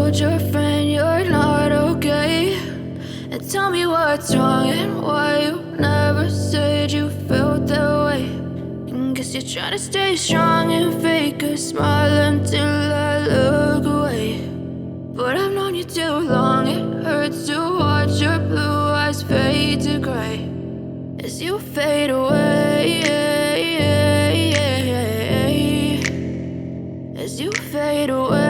told your friend you're not okay, and tell me what's wrong and why you never said you felt that way. And guess you're trying to stay strong and fake a smile until I look away. But I've known you too long, it hurts to watch your blue eyes fade to gray as you fade away, as you fade away.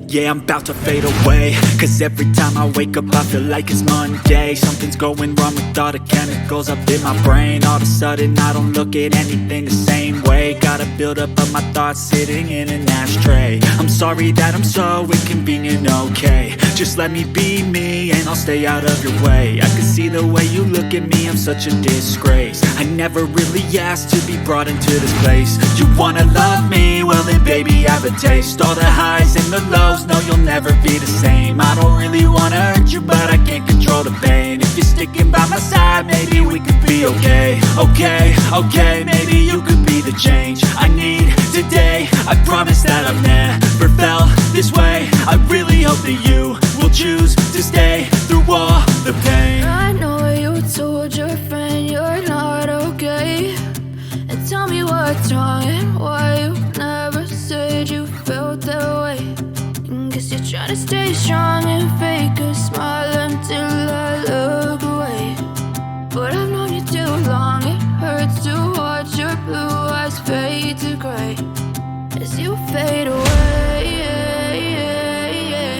Yeah, I'm about to fade away, cause every time I wake up I feel like it's Monday. Something's going wrong with all the chemicals up in my brain. All of a sudden I don't look at anything the same way. Got a buildup of my thoughts sitting in an ashtray. I'm sorry that I'm so inconvenient, okay. Just let me be me and I'll stay out of your way. I can see the way you look at me, I'm such a disgrace. I never really asked to be brought into this place. You wanna love me? Well then baby have a taste. All the highs and the lows, no, you'll never be the same. I don't really wanna hurt you, but I can't control the pain. If you're sticking by my side, maybe we could be okay. Okay, maybe you could be the change I need today. I promise that I've never felt this way. I really hope that you will choose to stay through all the pain. I know you told your friend you're not okay, and tell me what's wrong and why you never said you felt that way. Guess you're trying to stay strong